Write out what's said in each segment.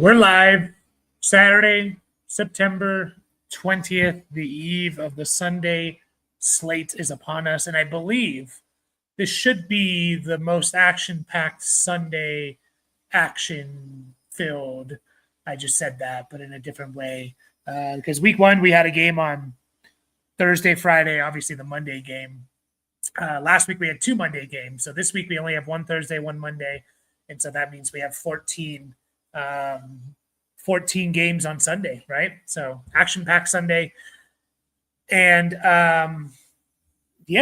We're live Saturday, September 20th. The eve of the Sunday slate is upon us. And I believe this should be the most action packed Sunday action filled. I just said that, but in a different way. Because week one, we had a game on Thursday, Friday, obviously the Monday game. Last week, we had two Monday games. So this week, we only have one Thursday, one Monday. And so that means we have 14 games on Sunday, right? So action-packed Sunday. And we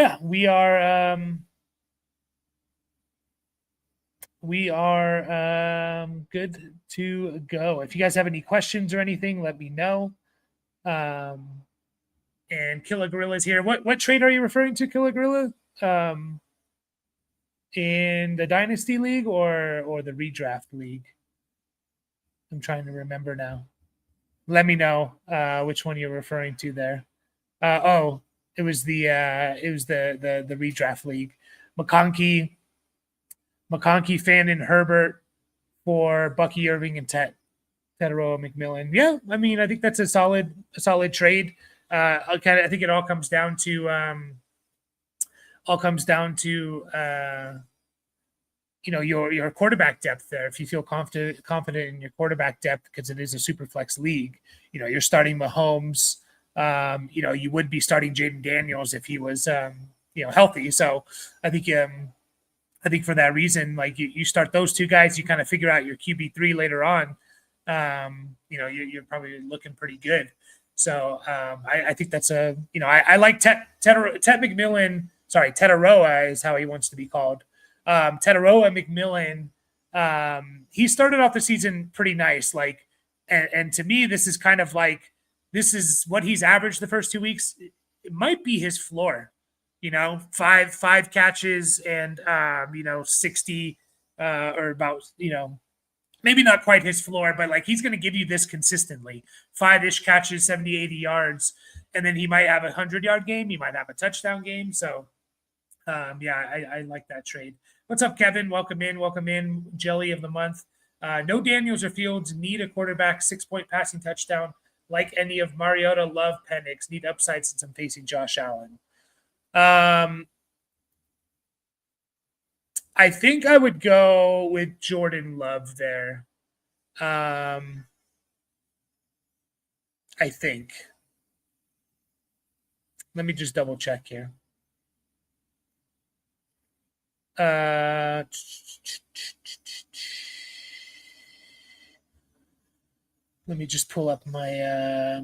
are good to go. If you guys have any questions or anything, let me know. And Killer Gorilla's here. What trade are you referring to, Killer Gorilla? In the Dynasty League or the Redraft League? I'm trying to remember now. Let me know which one you're referring to there. It was the Redraft League. McConkey, Fannin, Herbert for Bucky Irving and Tetaroa McMillan. Yeah, I mean, I think that's a solid trade. I think it all comes down to your quarterback depth there. If you feel confident in your quarterback depth, because it is a super flex league, you're starting Mahomes. You would be starting Jaden Daniels if he was healthy. So I think for that reason, like you start those two guys, you kind of figure out your QB3 later on. You're probably looking pretty good. So I think that's I like McMillan. Sorry, Tetaroa is how he wants to be called. Tetaroa McMillan. He started off the season pretty nice. And to me, this is kind of like, this is what he's averaged the first 2 weeks. It might be his floor, five catches and 60 or about, maybe not quite his floor, but like he's going to give you this consistently. 5-ish catches, 70, 80 yards. And then he might have a 100-yard game. He might have a touchdown game. So, I like that trade. What's up, Kevin? Welcome in. Jelly of the month. No Daniels or Fields. Need a quarterback, 6-point passing touchdown. Like any of Mariota, Love, Penix. Need upside since I'm facing Josh Allen. I think I would go with Jordan Love there. I think. Let me just double check here. Let me just pull up my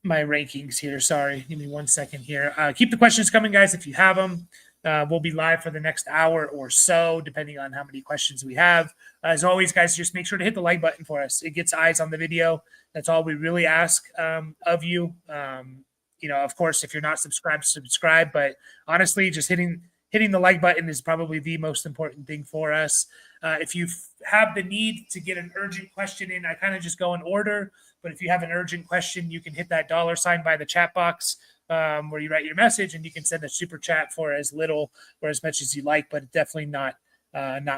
my rankings here. Sorry, give me 1 second here. Keep the questions coming, guys, if you have them. We'll be live for the next hour or so, depending on how many questions we have. As always, guys, just make sure to hit the like button for us. It gets eyes on the video. That's all we really ask of you. Of course, if you're not subscribed, subscribe. But honestly, just hitting the like button is probably the most important thing for us. If you have the need to get an urgent question in, I kind of just go in order. But if you have an urgent question, you can hit that $ by the chat box where you write your message, and you can send a super chat for as little or as much as you like, but definitely not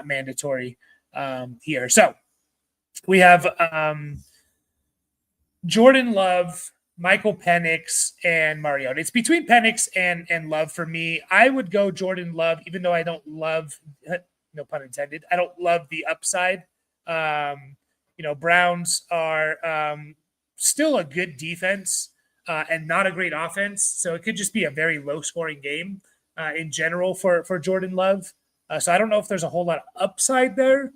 mandatory here. So we have Jordan Love, Michael Penix, and Mariota. It's between Penix and Love for me. I would go Jordan Love, even though I don't love, no pun intended, I don't love the upside. Browns are still a good defense and not a great offense. So it could just be a very low-scoring game in general for Jordan Love. So I don't know if there's a whole lot of upside there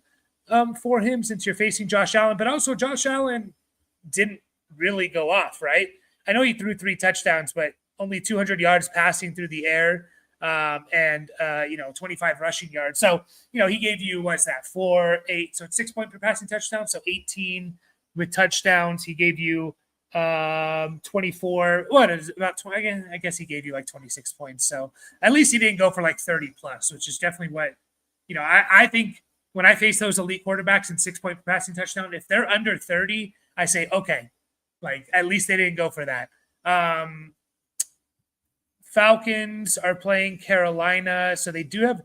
for him since you're facing Josh Allen. But also Josh Allen didn't really go off, right? I know he threw 3 touchdowns, but only 200 yards passing through the air and 25 rushing yards. So, he gave you, 4, 8. So it's 6-point per passing touchdown. So 18 with touchdowns. He gave you 24. What is it, about 20? Again, I guess he gave you 26 points. So at least he didn't go for 30 plus, which is definitely what, I think when I face those elite quarterbacks in 6-point per passing touchdown, if they're under 30, I say, okay, at least they didn't go for that. Falcons are playing Carolina, so they do have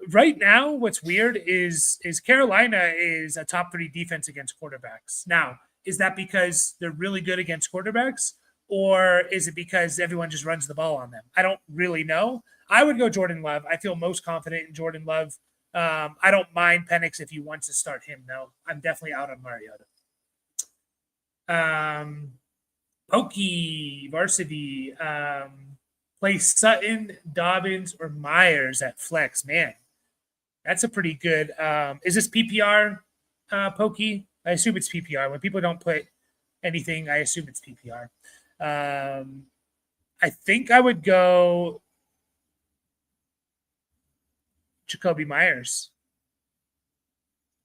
right now, what's weird is Carolina is a top 3 defense against quarterbacks. Now, is that because they're really good against quarterbacks, or is it because everyone just runs the ball on them? I don't really know. I would go Jordan Love. I feel most confident in Jordan Love. I don't mind Penix if you want to start him, though. I'm definitely out on Mariota. Pokey, varsity, play Sutton, Dobbins, or Myers at flex. Man, that's a pretty good. Is this PPR, Pokey? I assume it's PPR. When people don't put anything, I assume it's PPR. I think I would go Jakobi Meyers.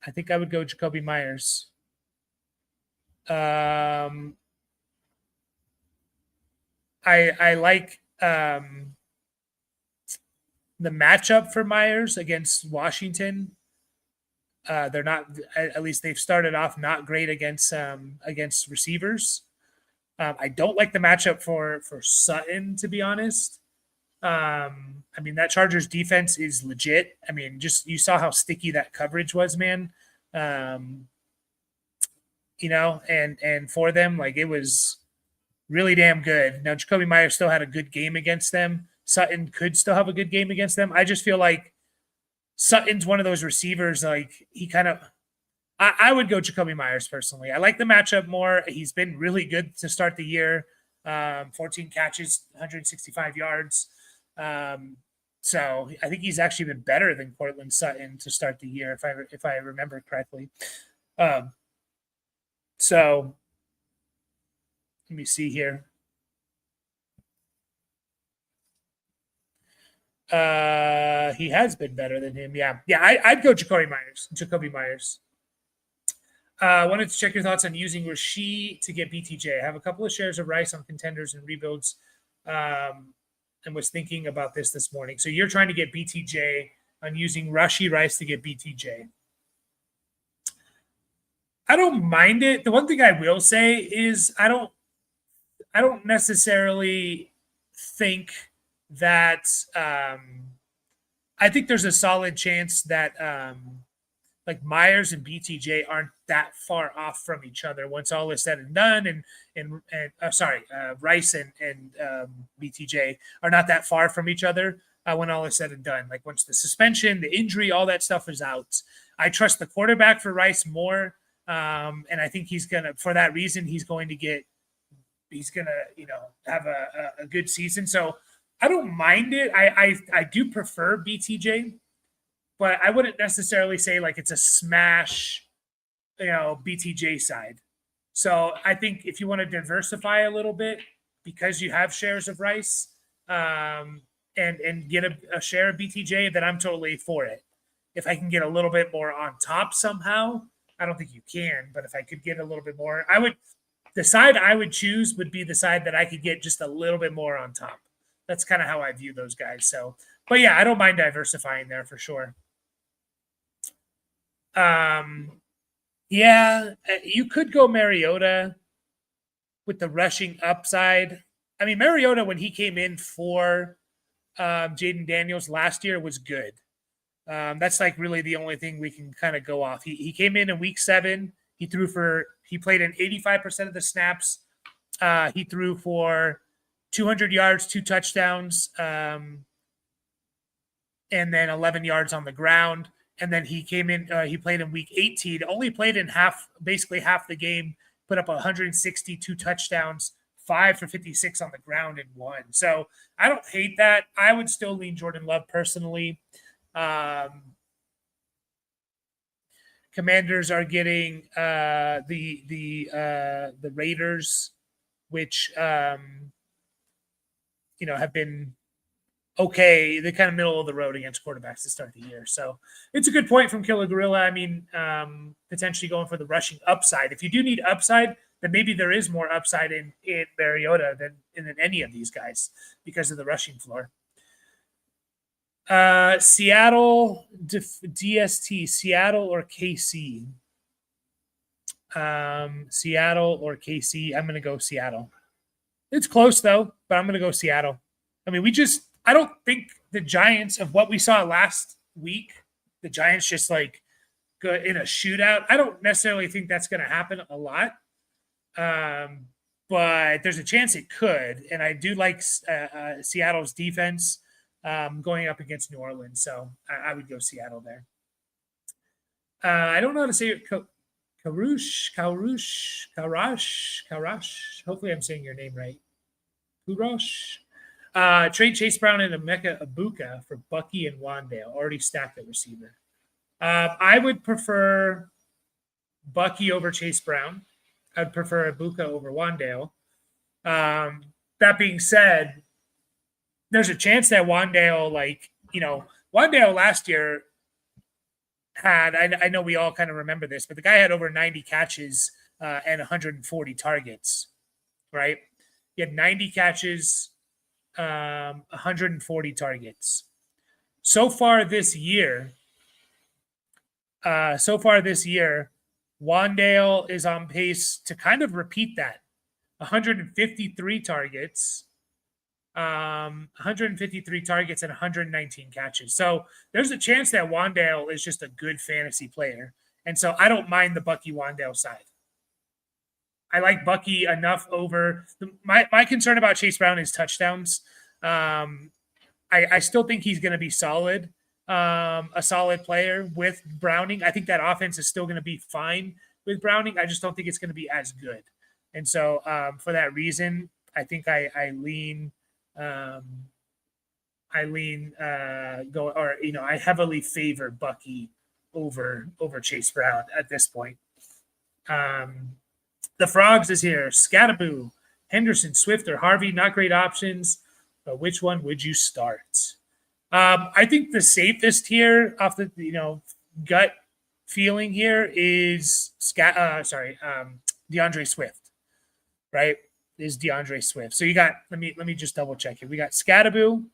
I think I would go Jakobi Meyers. I like the matchup for Myers against Washington. They're not, at least they've started off not great against receivers. I don't like the matchup for Sutton, to be honest. I mean, that Chargers defense is legit. I mean, just you saw how sticky that coverage was, man. You know, and for them, like, it was really damn good. Now, Jakobi Meyers still had a good game against them. Sutton could still have a good game against them. I just feel like Sutton's one of those receivers, like, he kind of, I would go Jakobi Meyers personally. I like the matchup more. He's been really good to start the year. 14 catches, 165 yards. So I think he's actually been better than Courtland Sutton to start the year, if I remember correctly. So let me see here. He has been better than him. Yeah. I'd go Jakobi Meyers. Wanted to check your thoughts on using Rashee to get BTJ. I have a couple of shares of Rice on contenders and rebuilds, and was thinking about this morning. So you're trying to get BTJ on using Rashee Rice to get BTJ. I don't mind it. The one thing I will say is I don't necessarily think that I think there's a solid chance that like Myers and BTJ aren't that far off from each other once all is said and done. And Rice and BTJ are not that far from each other when all is said and done. Like, once the suspension, the injury, all that stuff is out, I trust the quarterback for Rice more. And I think for that reason, he's going to have a good season. So I don't mind it. I do prefer BTJ, but I wouldn't necessarily say like it's a smash, BTJ side. So I think if you want to diversify a little bit because you have shares of Rice, and get a share of BTJ, then I'm totally for it. If I can get a little bit more on top somehow, I don't think you can, but if I could get a little bit more, the side I would choose would be the side that I could get just a little bit more on top. That's kind of how I view those guys. So, but yeah, I don't mind diversifying there for sure. Yeah, you could go Mariota with the rushing upside. I mean, Mariota, when he came in for Jaden Daniels last year, was good. That's like really the only thing we can kind of go off. He came in week 7. He played in 85% of the snaps. He threw for 200 yards, 2 touchdowns, and then 11 yards on the ground. And then he came in, he played in week 18, only played in basically half the game, put up 162 touchdowns, 5 for 56 on the ground and 1. So I don't hate that. I would still lean Jordan Love personally. Commanders are getting the Raiders, which have been okay. They're kind of middle of the road against quarterbacks to start the year. So it's a good point from Killer Gorilla. I mean, potentially going for the rushing upside. If you do need upside, then maybe there is more upside in Mariota than in any of these guys because of the rushing floor. Seattle, DST, Seattle or KC? Seattle or KC? I'm going to go Seattle. It's close, though, but I'm going to go Seattle. I mean, I don't think the Giants, of what we saw last week, the Giants just like go in a shootout. I don't necessarily think that's going to happen a lot, but there's a chance it could. And I do like Seattle's defense going up against New Orleans, so I would go Seattle there. I don't know how to say it. Karash. Hopefully, I'm saying your name right. Kurash. Trade Chase Brown and Emeka Ibuka for Bucky and Wandale, already stacked at receiver. I would prefer Bucky over Chase Brown. I'd prefer Ibuka over Wandale. That being said, there's a chance that Wandale, Wandale last year had, I know we all kind of remember this, but the guy had over 90 catches and 140 targets, right? He had 90 catches, 140 targets. So far this year, Wandale is on pace to kind of repeat that. 153 targets, 153 targets and 119 catches. So there's a chance that Wandale is just a good fantasy player. And so I don't mind the Bucky Wandale side. I like Bucky enough over my concern about Chase Brown is touchdowns. I still think he's going to be solid, a solid player with Browning. I think that offense is still going to be fine with Browning. I just don't think it's going to be as good. And so for that reason, I think I heavily favor Bucky over Chase Brown at this point. The Frogs is here. Scattaboo, Henderson, Swift, or Harvey, not great options, but which one would you start? I think the safest here off the gut feeling here is DeAndre Swift, right? Is DeAndre Swift. So you got let me just double check here. We got Scattaboo,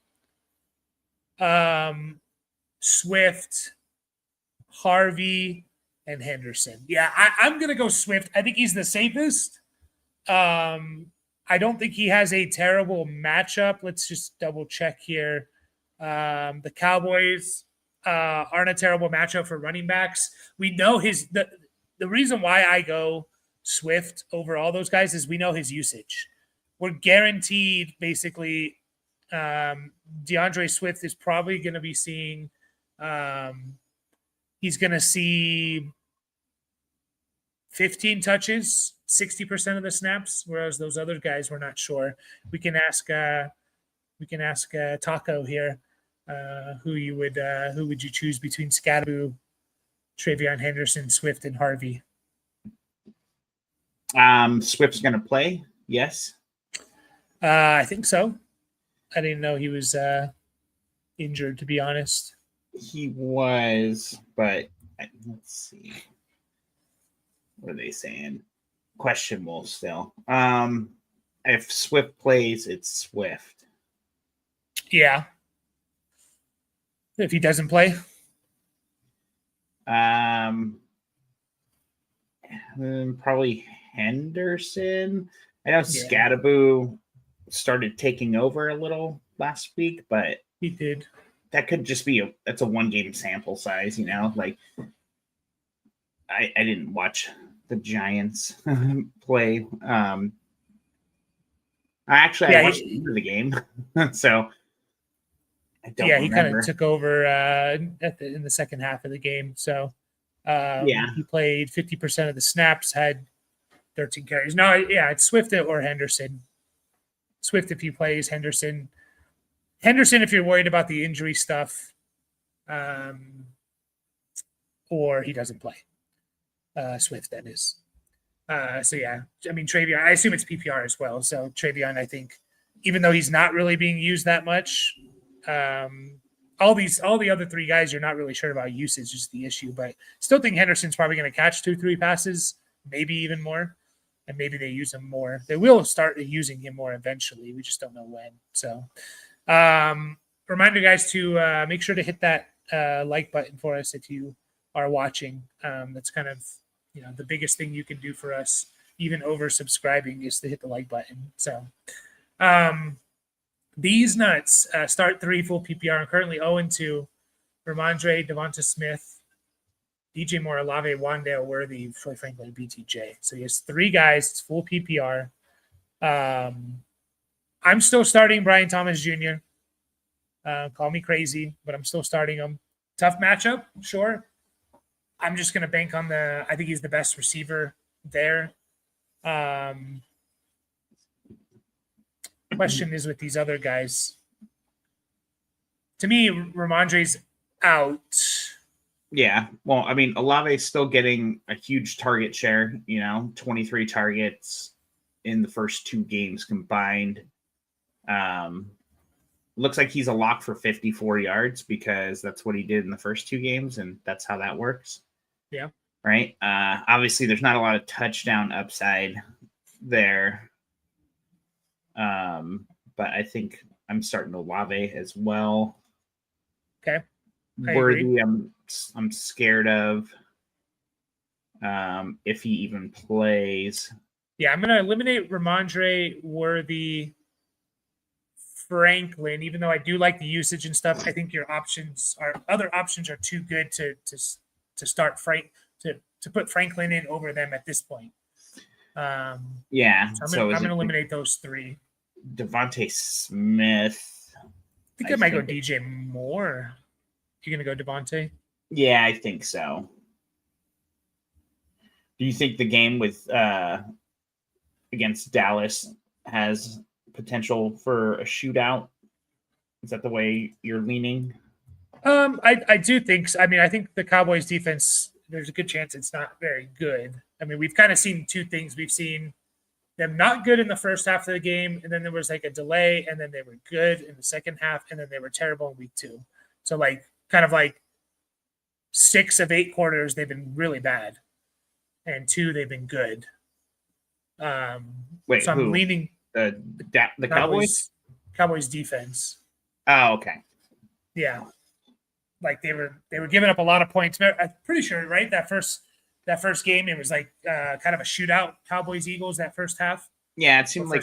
Swift, Harvey, and Henderson. Yeah, I'm gonna go Swift. I think he's the safest. I don't think he has a terrible matchup. Let's just double check here. The Cowboys aren't a terrible matchup for running backs. We know the reason why I go Swift over all those guys is we know his usage. We're guaranteed basically DeAndre Swift is probably going to be seeing he's going to see 15 touches, 60% of the snaps, whereas those other guys we're not sure. We can ask Taco here who would you choose between Scattaboo, Travion Henderson, Swift, and Harvey. Swift's going to play. Yes. I think so. I didn't know he was injured, to be honest. He was, but let's see. What are they saying? Questionable still. If Swift plays, it's Swift. Yeah. If he doesn't play? Probably Henderson. I know Scattaboo started taking over a little last week, but he did. That could just be that's a 1-game sample size, Like I didn't watch the Giants play. I watched the game, so I don't remember. He kind of took over in the second half of the game. So he played 50% of the snaps, had 13 carries. No, it's Swift or Henderson. Swift if he plays, Henderson if you're worried about the injury stuff, or he doesn't play. Swift, that is. Travion, I assume it's PPR as well. So Travion, I think, even though he's not really being used that much, all the other three guys you're not really sure about usage is the issue, but still think Henderson's probably going to catch 2-3 passes, maybe even more, and maybe they use him more. They will start using him more eventually. We just don't know when. So reminder, guys, to make sure to hit that like button for us if you are watching. That's kind of the biggest thing you can do for us, even over subscribing, is to hit the like button. So these nuts start 3 full PPR. I'm currently 0-2 Ramondre, Devonta Smith, DJ Moore, Olave, Wandale, Worthy, Troy Franklin, BTJ. So he has 3 guys. It's full PPR. I'm still starting Brian Thomas Jr. Call me crazy, but I'm still starting him. Tough matchup, sure. I'm just going to bank on I think he's the best receiver there. Question is with these other guys. To me, Ramondre's out. Yeah. Well, I mean, Olave's still getting a huge target share, 23 targets in the first 2 games combined. Looks like he's a lock for 54 yards because that's what he did in the first 2 games, and that's how that works. Yeah. Right. Obviously, there's not a lot of touchdown upside there. But I think I'm starting Olave as well. Okay. Worthy, I'm scared of if he even plays. Yeah, I'm going to eliminate Ramondre, Worthy, Franklin. Even though I do like the usage and stuff, I think your other options are too good to start to put Franklin in over them at this point. Yeah, so I'm going to eliminate those 3. Devonta Smith. I think I might go DJ Moore. You're going to go Devonta? Yeah, I think so. Do you think the game with against Dallas has potential for a shootout? Is that the way you're leaning? I do think so. I mean, I think the Cowboys defense, there's a good chance it's not very good. I mean, we've kind of seen 2 things. We've seen them not good in the first half of the game, and then there was like a delay, and then they were good in the second half, and then they were terrible in week 2. So like kind of like 6 of 8 quarters they've been really bad, and 2 they've been good. Wait, so I'm who? leaning The Cowboys? Cowboys defense. Oh, okay. Yeah, like they were giving up a lot of points. I'm pretty sure, right? That first game, it was like kind of a shootout. Cowboys Eagles that first half. Yeah, it seemed like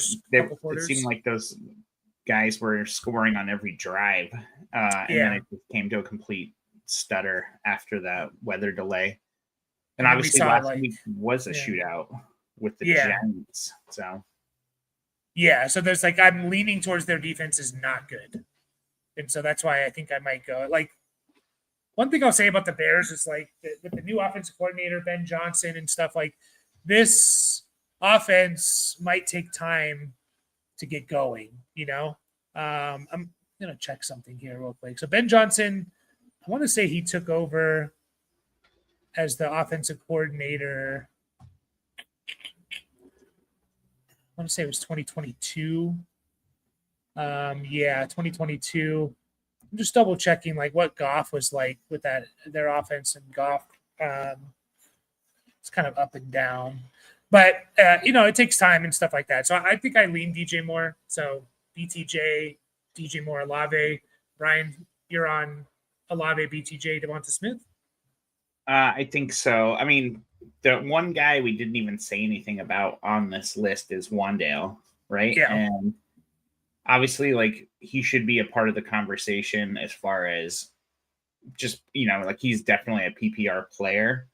those guys were scoring on every drive, and then it just came to a complete stutter after that weather delay. And obviously, last week was a shootout with the Giants. So so there's like I'm leaning towards their defense is not good, and so that's why I think I might go like. One thing I'll say about the Bears is like with the new offensive coordinator, Ben Johnson and stuff like this offense might take time to get going, I'm going to check something here real quick. So Ben Johnson, I want to say he took over as the offensive coordinator. I want to say it was 2022. 2022. I'm just double checking like what Goff was like with their offense, and Goff it's kind of up and down, but it takes time and stuff like that. So I think I lean DJ Moore. So BTJ, DJ Moore, Olave. Brian, you're on Olave, BTJ, Devonta Smith. I think so. I mean, the one guy we didn't even say anything about on this list is Wandale, right? Yeah. And obviously, like, he should be a part of the conversation as far as just, like, he's definitely a PPR player.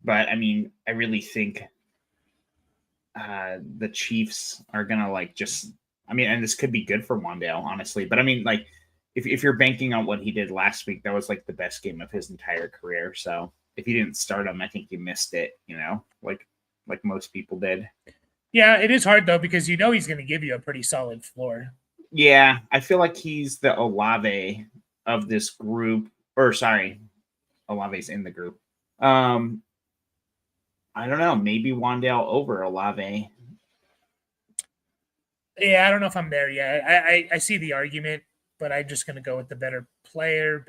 But, I mean, I really think the Chiefs are going to, like, and this could be good for Wandale, honestly. But, I mean, like, if you're banking on what he did last week, that was, like, the best game of his entire career. So if you didn't start him, I think you missed it, like most people did. Yeah, it is hard, though, because he's going to give you a pretty solid floor. Yeah, I feel like he's the Olave of this group. Or, sorry, Olave's in the group. I don't know. Maybe Wandale over Olave. Yeah, I don't know if I'm there yet. I see the argument, but I'm just going to go with the better player,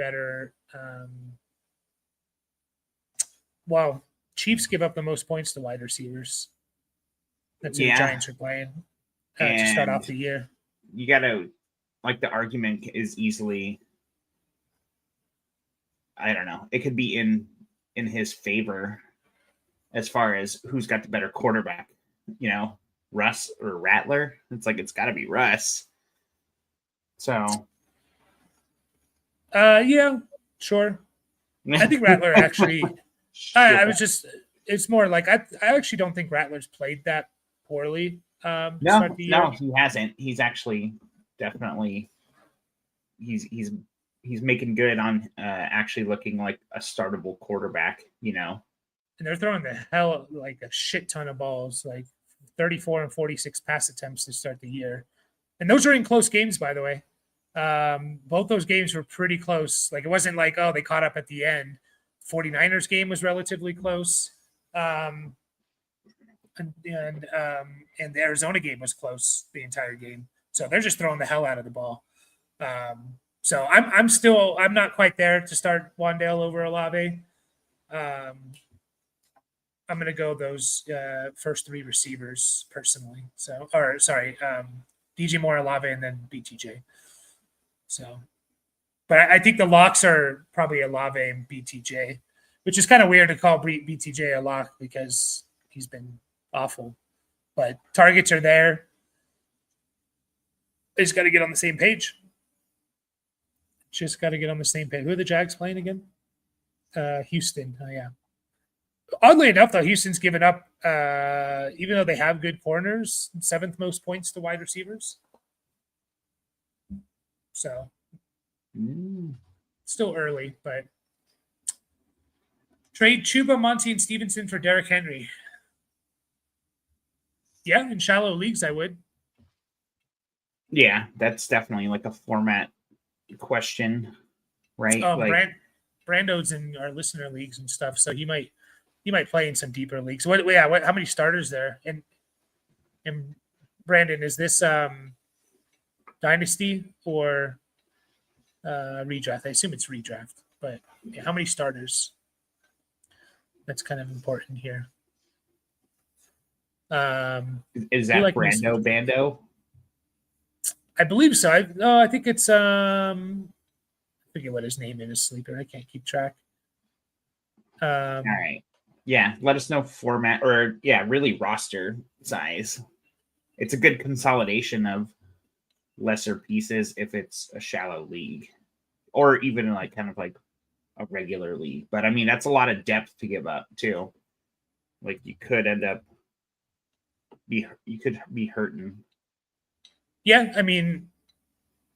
Chiefs give up the most points to wide receivers. That's who the Giants are playing to start off the year. You got to, like, the argument is easily, I don't know, it could be in his favor as far as who's got the better quarterback, Russ or Rattler. It's like, it's got to be Russ. So. Yeah, Sure. I think Rattler actually. I was just. It's more like I actually don't think Rattler's played that poorly. No, he hasn't. He's actually definitely. He's making good on actually looking like a startable quarterback. And they're throwing the hell like a shit ton of balls, like 34 and 46 pass attempts to start the year, and those are in close games, by the way. Both those games were pretty close. Like it wasn't like, oh, they caught up at the end. 49ers game was relatively close. And the Arizona game was close the entire game. So they're just throwing the hell out of the ball. So I'm not quite there to start Wan'Dale over Olave. I'm going to go those first three receivers personally. DJ Moore, Olave, and then BTJ. So, but I think the locks are probably Olave and BTJ, which is kind of weird to call BTJ a lock because he's been awful. But targets are there. They just got to get on the same page. Who are the Jags playing again? Houston. Oh, yeah. Oddly enough, though, Houston's given up, even though they have good corners, 7th most points to wide receivers. So, still early, but trade Chuba, Monty, and Stevenson for Derrick Henry. Yeah, in shallow leagues, I would. Yeah, that's definitely like a format question, right? Brando's in our listener leagues and stuff, so he might play in some deeper leagues. How many starters there? And Brandon, is this Dynasty or redraft? I assume it's redraft, but how many starters? That's kind of important here. Is that Brando Bando? I believe so. I think it's I forget what his name is. Sleeper. I can't keep track. All right. Yeah, let us know format or really roster size. It's a good consolidation of lesser pieces if it's a shallow league or even like kind of like a regular league. But I mean, that's a lot of depth to give up too. Like you could end up be hurting. Yeah, I mean,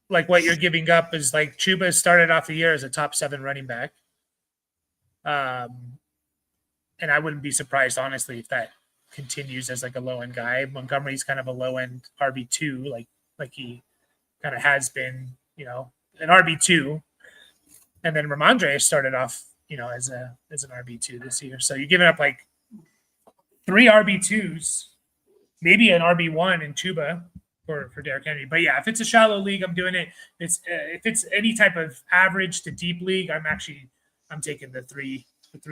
like what you're giving up is like Chuba started off the year as a top 7 running back. And I wouldn't be surprised, honestly, if that continues as like a low end guy. Montgomery's kind of a low end RB2, like he kind of has been, an RB2. And then Ramondre started off, as an RB2 this year. So you're giving up like 3 RB2s, maybe an RB1 in Chuba for Derrick Henry. But yeah, if it's a shallow league, I'm doing it. If it's any type of average to deep league, I'm taking the three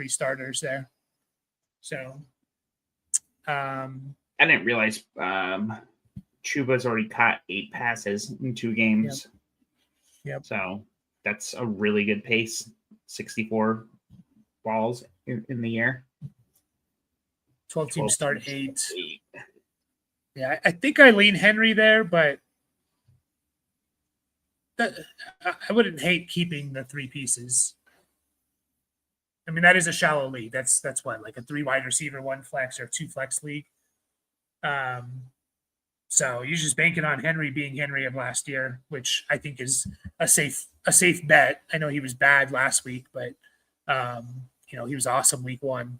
starters there. So, I didn't realize Chuba's already caught 8 passes in 2 games. Yep. So that's a really good pace. 64 balls in the year. 12 teams start 8. Yeah, I think I lean Henry there, but I wouldn't hate keeping the 3 pieces. I mean, that is a shallow league. That's what, like a 3 wide receiver, 1 flex, or 2 flex league. So you're just banking on Henry being Henry of last year, which I think is a safe bet. I know he was bad last week, but he was awesome week 1.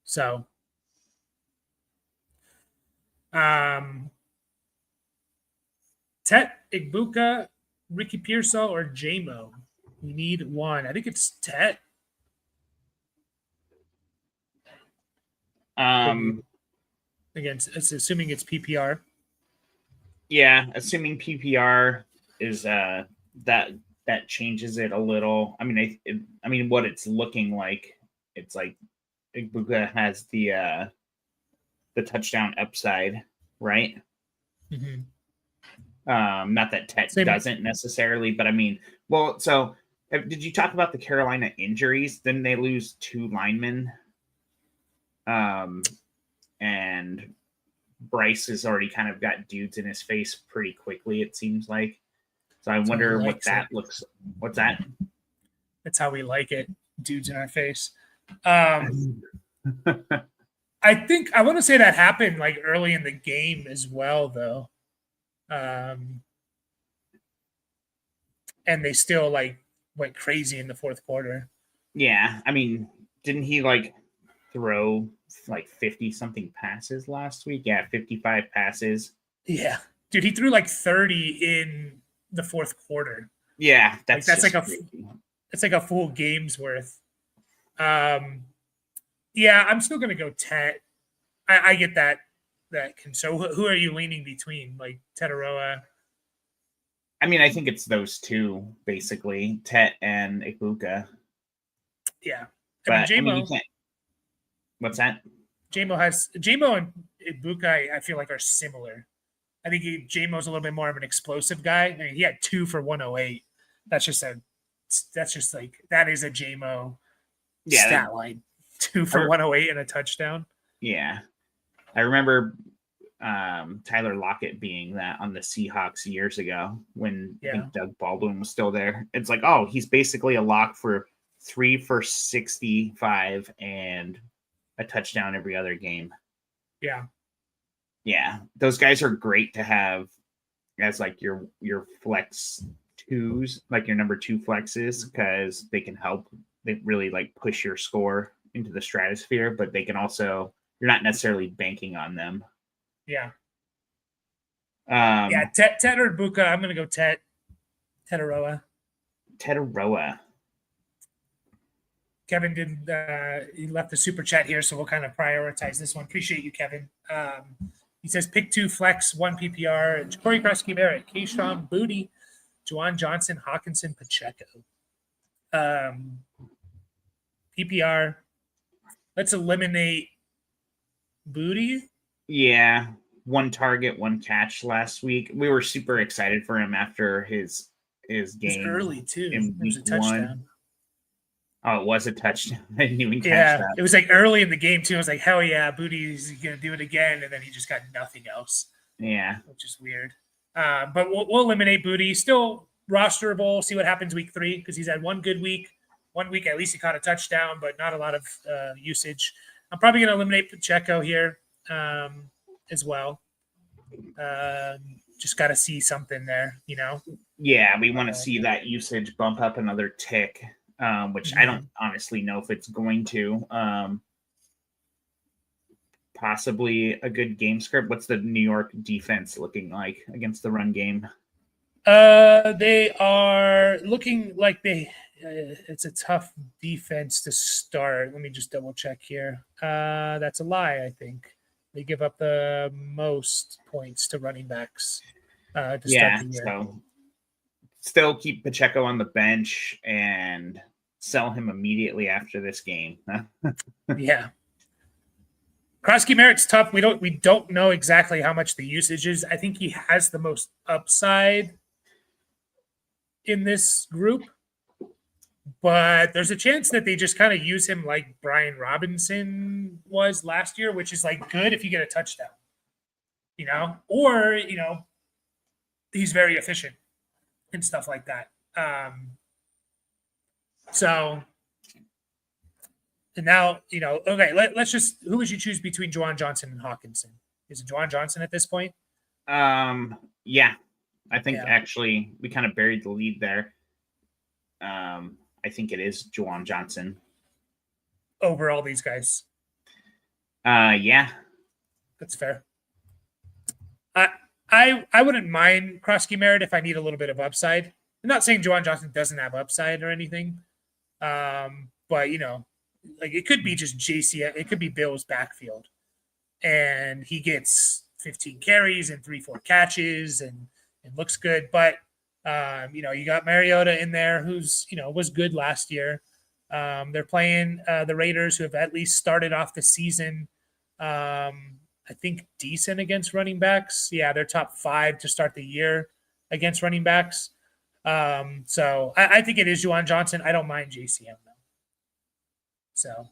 So Tet, Igbuka, Ricky Pearsall, or JMO? We need one. I think it's Tet. Again, it's assuming it's PPR. Yeah, assuming PPR is that changes it a little. I mean, what it's looking like, it's like Igbuka has the touchdown upside, right? Mm-hmm. Not that Tet doesn't necessarily, but I mean, well, so did you talk about the Carolina injuries? Then they lose 2 linemen. And Bryce has already kind of got dudes in his face pretty quickly, it seems like. So I wonder what that looks. What's that? That's how we like it, dudes in our face. I think I want to say that happened like early in the game as well, though. And they still like went crazy in the fourth quarter. Yeah, I mean, didn't he like throw like 50 something passes last week? Yeah, 55 passes. Yeah, dude, he threw like 30 in the fourth quarter. Yeah, that's like a full game's worth. Yeah, I'm still gonna go Tet. I get that. So who are you leaning between, like Tetaroa? I mean, I think it's those two basically, Tet and Ibuka. Yeah, but I mean, you can't. What's that? Jamo and Ibuka, I feel like, are similar. I think Jamo's a little bit more of an explosive guy. I mean, he had 2 for 108. That is a Jamo stat line. 2 for 108 and a touchdown. Yeah, I remember Tyler Lockett being that on the Seahawks years ago when I think Doug Baldwin was still there. It's like, oh, he's basically a lock for 3 for 65 and a touchdown every other game. Yeah, those guys are great to have as like your flex twos, like your number 2 flexes, because they can help. They really like push your score into the stratosphere, but they can also, you're not necessarily banking on them. Yeah. Tet or Ibuka. I'm gonna go Tetaroa. Kevin he left the super chat here, so we'll kind of prioritize this one. Appreciate you, Kevin. He says pick 2 flex, 1 PPR, Corey Krosky-Barrett, Keyshawn Booty, Juwan Johnson, Hawkinson, Pacheco. PPR. Let's eliminate Booty. Yeah, 1 target, 1 catch last week. We were super excited for him after his game. Early too. It was a touchdown. Oh, it was a touchdown. I didn't even catch that. It was like early in the game too. I was like, hell yeah, Booty's gonna do it again, and then he just got nothing else. Yeah, which is weird. But we'll eliminate Booty. Still rosterable. See what happens week 3, because he's had 1 good week. 1 week at least he caught a touchdown, but not a lot of usage. I'm probably going to eliminate Pacheco here as well. Just got to see something there, Yeah, we want to see that usage bump up another tick, which I don't honestly know if it's going to. Possibly a good game script. What's the New York defense looking like against the run game? They are looking like it's a tough defense to start. Let me just double check here. That's a lie. I think they give up the most points to running backs. To start the year. So still keep Pacheco on the bench and sell him immediately after this game. Yeah. Krosky-Barrett's tough. We don't know exactly how much the usage is. I think he has the most upside in this group, but there's a chance that they just kind of use him like Brian Robinson was last year, which is like good if you get a touchdown, or he's very efficient and stuff like that. And now, okay, let's just, who would you choose between Juwan Johnson and Hawkinson? Is it Juwan Johnson at this point? Yeah. I think actually we kind of buried the lead there. I think it is Juwan Johnson. Over all these guys? Yeah. That's fair. I wouldn't mind Krosky-Barrett if I need a little bit of upside. I'm not saying Juwan Johnson doesn't have upside or anything. But, like it could be just JCF. It could be Bill's backfield. And he gets 15 carries and 3-4 catches and looks good. But, you got Mariota in there who's, was good last year. They're playing the Raiders, who have at least started off the season, I think, decent against running backs. Yeah, they're top 5 to start the year against running backs. So I think it is Juwan Johnson. I don't mind JCM, though. So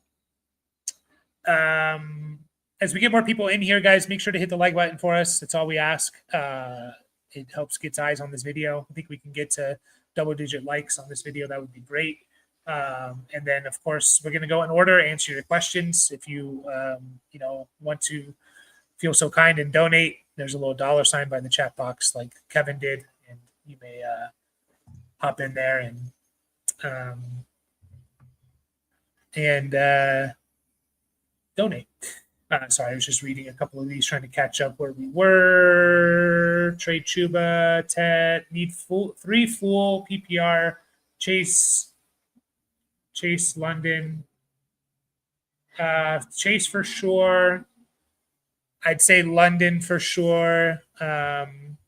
as we get more people in here, guys, make sure to hit the like button for us. That's all we ask. It helps get eyes on this video. I think we can get to double-digit likes on this video. That would be great. And then, of course, we're going to go in order, answer your questions. If you, want to feel so kind and donate, there's a little $ by the chat box like Kevin did, and you may hop in there and donate. Sorry, I was just reading a couple of these, trying to catch up where we were. Trade Chuba, Ted, need 3 full PPR. Chase London. Chase for sure. I'd say London for sure. Even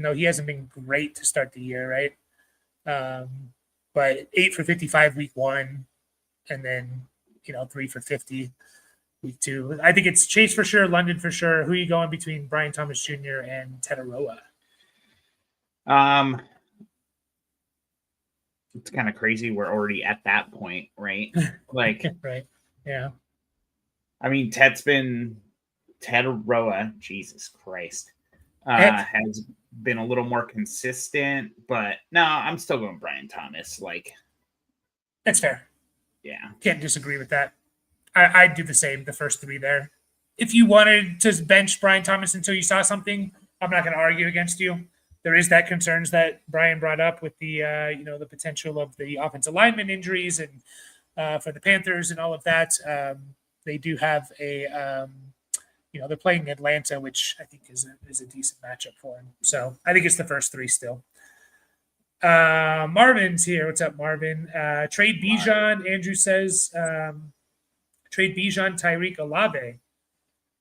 though he hasn't been great to start the year, right? But 8 for 55 week 1, and then 3 for 50 week 2. I think it's Chase for sure, London for sure. Who are you going between Brian Thomas Jr. and Tetaroa? It's kind of crazy. We're already at that point, right? Like, right? Yeah. I mean, Tetaroa, Jesus Christ, has been a little more consistent, but no, I'm still going Brian Thomas. Like, that's fair. Yeah, can't disagree with that. I'd do the same. The first 3 there. If you wanted to bench Brian Thomas until you saw something, I'm not going to argue against you. There is that concerns that Brian brought up with the the potential of the offensive lineman injuries and for the Panthers and all of that. They do have a they're playing Atlanta, which I think is a decent matchup for him. So I think it's the first 3 still. Marvin's here. What's up, Marvin? Trade Bijan. Andrew says trade Bijan, Tyreek, Olave.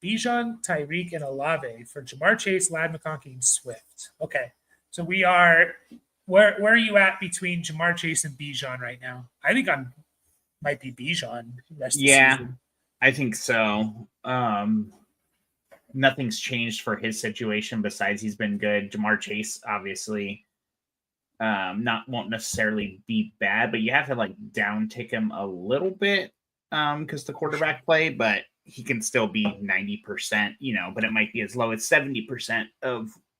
Bijan, Tyreek, and Olave for Jamar Chase, Ladd McConkey, and Swift. Okay, so we are where are you at between Jamar Chase and Bijan right now? I think might be Bijan. Yeah, I think so. Nothing's changed for his situation besides he's been good. Jamar Chase obviously won't necessarily be bad, but you have to like down tick him a little bit because the quarterback play, but he can still be 90%, but it might be as low as 70%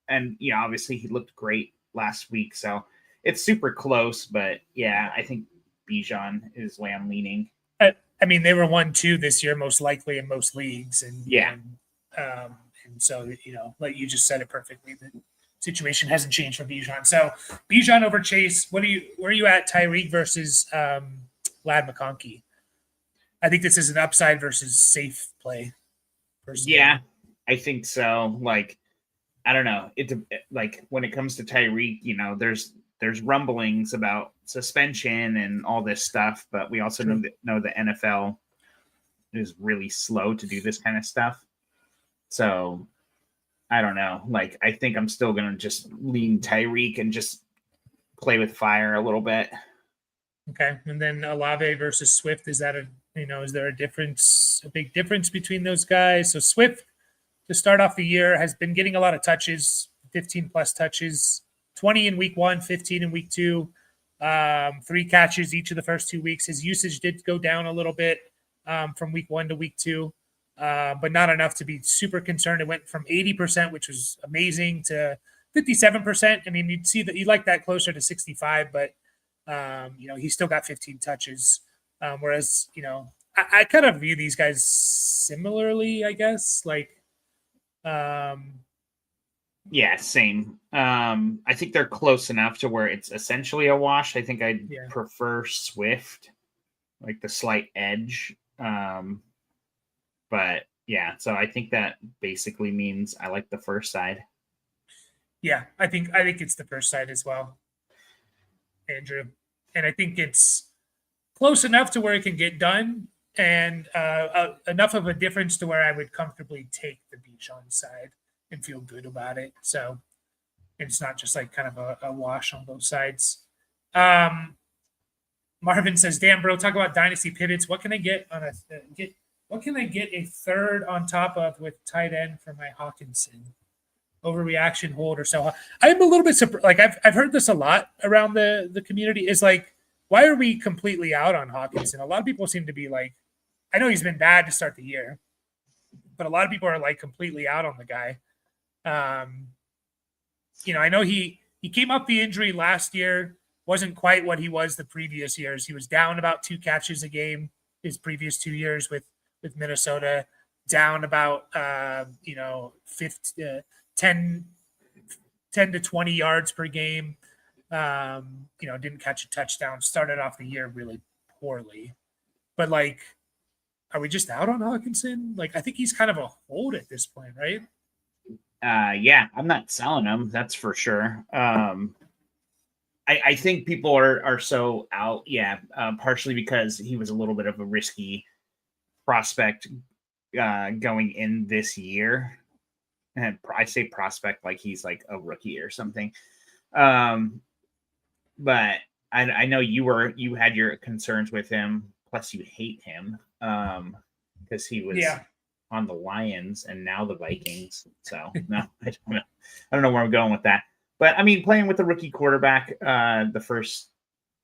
and obviously he looked great last week. So it's super close, but yeah, I think Bijan is the way I'm leaning. I mean, they were 1-2 this year, most likely in most leagues. And yeah. And so, like you just said it perfectly, the situation hasn't changed for Bijan. So Bijan over Chase, where are you at Tyreek versus Ladd McConkey? I think this is an upside versus safe play. Yeah, I think so. Like, I don't know. Like when it comes to Tyreek, there's rumblings about suspension and all this stuff, but we also know the NFL is really slow to do this kind of stuff. So I don't know. Like, I think I'm still going to just lean Tyreek and just play with fire a little bit. Okay. And then Olave versus Swift, is that is there a big difference between those guys? So Swift, to start off the year, has been getting a lot of touches, 15 plus touches, 20 in week 1, 15 in week 2, 3 catches each of the first 2 weeks. His usage did go down a little bit from week 1 to week 2, but not enough to be super concerned. It went from 80%, which was amazing, to 57%. I mean, you'd like that closer to 65, but he still got 15 touches. Whereas, I kind of view these guys similarly, I guess. Like, yeah, same. I think they're close enough to where it's essentially a wash. I think I'd prefer Swift, like the slight edge. But yeah, so I think that basically means I like the first side. Yeah, I think it's the first side as well, Andrew. And I think it's close enough to where it can get done, and enough of a difference to where I would comfortably take the Bijan side and feel good about it. So it's not just like kind of a wash on both sides. Marvin says, "Damn, bro, talk about dynasty pivots. What can I get on what can I get a third on top of with tight end for my Hawkinson? Overreaction, hold, or sell?" I'm a little bit surprised. Like, I've heard this a lot around the community. Is like, why are we completely out on Hawkinson? A lot of people seem to be like, I know he's been bad to start the year, but a lot of people are like completely out on the guy. I know he came off the injury last year, wasn't quite what he was the previous years. He was down about 2 catches a game his previous 2 years with Minnesota, down about 10 to 20 yards per game. Didn't catch a touchdown. Started off the year really poorly. But like, are we just out on Hockenson? Like, I think he's kind of a hold at this point, right? Yeah, I'm not selling him. That's for sure. I think people are so out. Yeah. Partially because he was a little bit of a risky prospect going in this year. And I say prospect like he's like a rookie or something. But I know you had your concerns with him. Plus, you hate him because he was on the Lions and now the Vikings. So no, I don't know where I'm going with that. But I mean, playing with a rookie quarterback, the first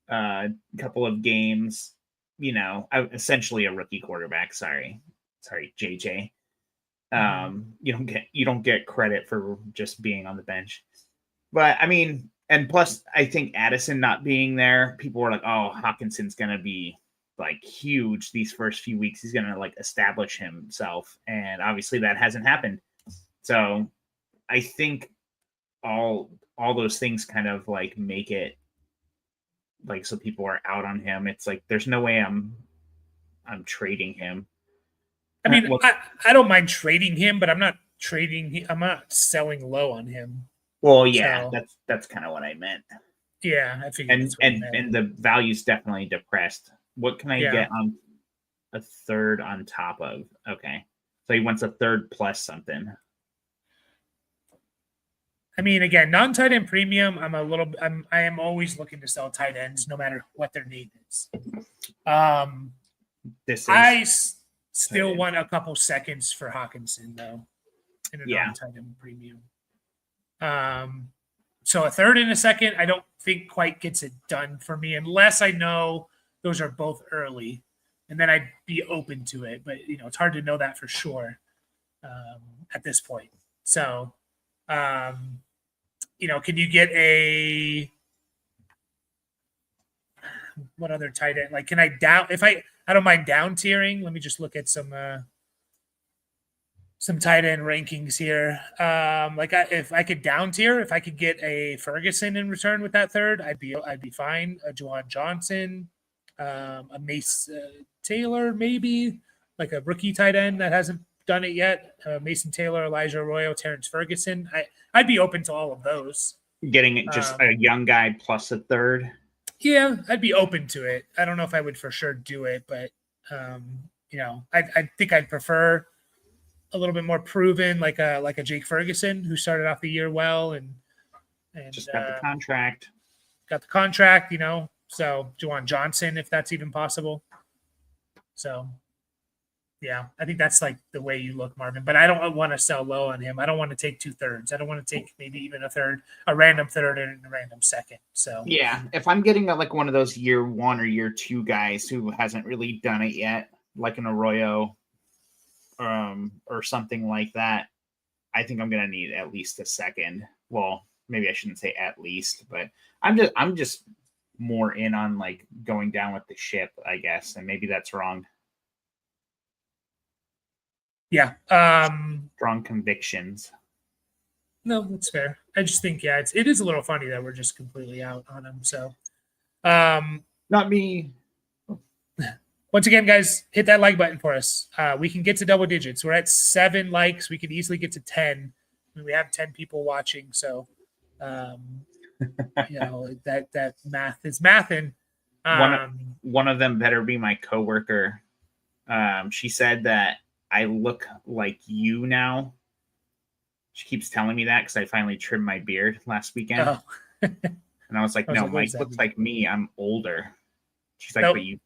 couple of games, essentially a rookie quarterback. Sorry, JJ. You don't get credit for just being on the bench. But I mean, and plus, I think Addison not being there, people were like, "Oh, Hockenson's gonna be like huge these first few weeks. He's gonna like establish himself," and obviously that hasn't happened. So I think all those things kind of like make it like so people are out on him. It's like there's no way I'm trading him. I mean, I don't mind trading him, but I'm not selling low on him. Well, yeah, so, that's kind of what I meant. Yeah, I figured. And the value's definitely depressed. What can I get on a third on top of? Okay, so he wants a third plus something. I mean, again, non-tight end premium. I am always looking to sell tight ends, no matter what their need is. I still want a couple seconds for Hockenson though, in a non-tight end premium. So a third and a second, I don't think quite gets it done for me unless I know those are both early, and then I'd be open to it. But it's hard to know that for sure at this point. So, can you get what other tight end? Like, can I down if I don't mind down tiering? Let me just look at some tight end rankings here. If I could down tier, if I could get a Ferguson in return with that third, I'd be fine. A Juwan Johnson, a Mace Taylor, maybe like a rookie tight end that hasn't done it yet. Mason Taylor, Elijah Arroyo, Terrence Ferguson. I'd be open to all of those. Getting just a young guy plus a third. Yeah, I'd be open to it. I don't know if I would for sure do it, but I think I'd prefer a little bit more proven, like a Jake Ferguson, who started off the year well and just got the contract. So Juwan Johnson, if that's even possible. So, yeah, I think that's like the way you look, Marvin. But I don't want to sell low on him. I don't want to take 2/3. I don't want to take maybe even a random third and a random second. So yeah, if I'm getting like one of those year 1 or year 2 guys who hasn't really done it yet, like an Arroyo, or something like that, I think I'm gonna need at least a second. Well, maybe I shouldn't say at least, but I'm just more in on like going down with the ship, I guess, and maybe that's wrong. Yeah. Strong convictions. No, that's fair. I just think it is a little funny that we're just completely out on him. So, not me. Once again, guys, hit that like button for us. We can get to double digits. We're at 7 likes. We could easily get to 10. We have 10 people watching. So, that math is mathing. One of them better be my coworker. She said that I look like you now. She keeps telling me that because I finally trimmed my beard last weekend. Oh. And I was like, no, Mike looks like me. I'm older. She's like, but you.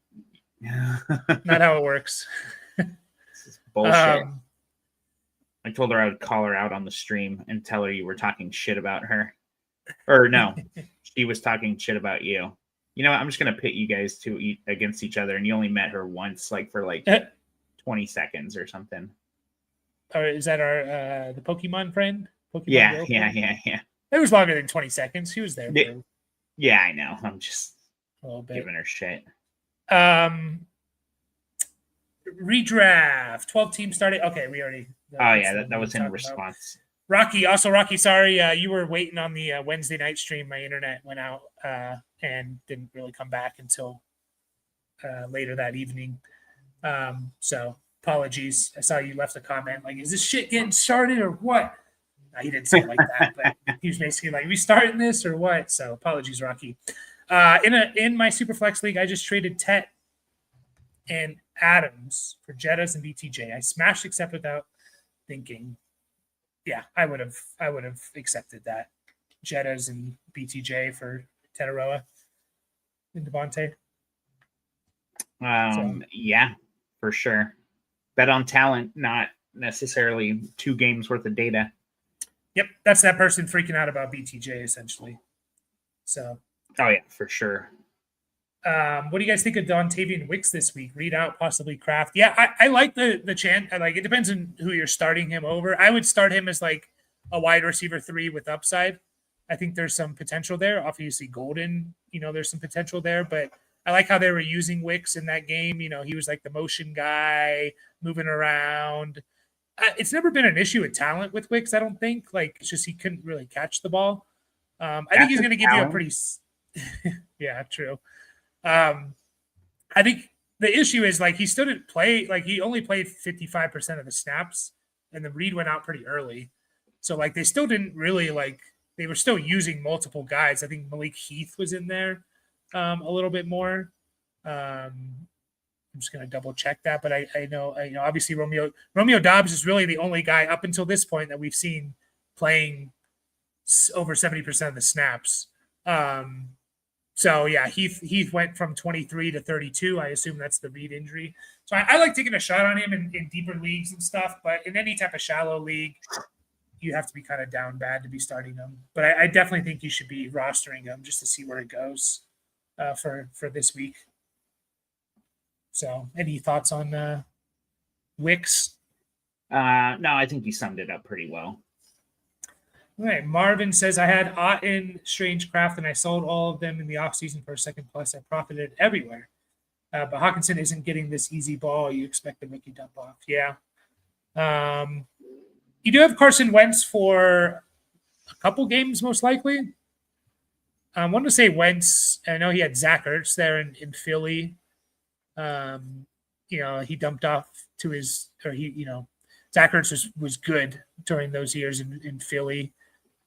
Not how it works. This is bullshit. I told her I would call her out on the stream and tell her you were talking shit about her. Or no, she was talking shit about you. I'm just going to pit you guys against each other, and you only met her once, like for 20 seconds or something. Or is that the Pokemon friend? Yeah. It was longer than 20 seconds. She was there Yeah, I know. I'm just a little bit. Giving her shit. Redraft. 12 teams started. Okay, we already. Oh yeah, that was in response. Rocky, sorry, you were waiting on the Wednesday night stream. My internet went out and didn't really come back until later that evening. So apologies. I saw you left a comment like, "Is this shit getting started or what?" No, he didn't say it like that, but he was basically like, "We starting this or what?" So apologies, Rocky. In my Superflex league, I just traded Tet and Adams for Jettas and BTJ. I smashed accept without thinking. Yeah, I would have accepted that. Jettas and BTJ for Tetaroa and Devontae. Yeah, for sure. Bet on talent, not necessarily 2 games worth of data. Yep, that's that person freaking out about BTJ essentially. So. Oh yeah, for sure. What do you guys think of Dontavian Wicks this week? Read out, possibly Kraft. Yeah, I like the chance. Like, it depends on who you're starting him over. I would start him as like a wide receiver 3 with upside. I think there's some potential there. Obviously, Golden, there's some potential there, but I like how they were using Wicks in that game. He was like the motion guy, moving around. It's never been an issue with talent with Wicks, I don't think. Like, it's just he couldn't really catch the ball. I think he's going to give you a pretty – yeah, true. I think the issue is like he still didn't play, like he only played 55% of the snaps, and the read went out pretty early. So like they still didn't really they were still using multiple guys. I think Malik Heath was in there a little bit more. I'm just gonna double check that, but I know obviously Romeo Doubs is really the only guy up until this point that we've seen playing over 70% of the snaps. So yeah, Heath went from 23 to 32. I assume that's the reed injury. So I like taking a shot on him in deeper leagues and stuff, but in any type of shallow league, you have to be kind of down bad to be starting him. But I definitely think you should be rostering him just to see where it goes for this week. So any thoughts on Wicks? No, I think you summed it up pretty well. All right. Marvin says, I had Otten, Strange Craft, and I sold all of them in the offseason for a second plus. I profited everywhere. But Hawkinson isn't getting this easy ball. You expect the rookie dump off. Yeah. You do have Carson Wentz for a couple games, most likely. I want to say Wentz. I know he had Zach Ertz there in Philly. He dumped off to Zach Ertz was good during those years in Philly.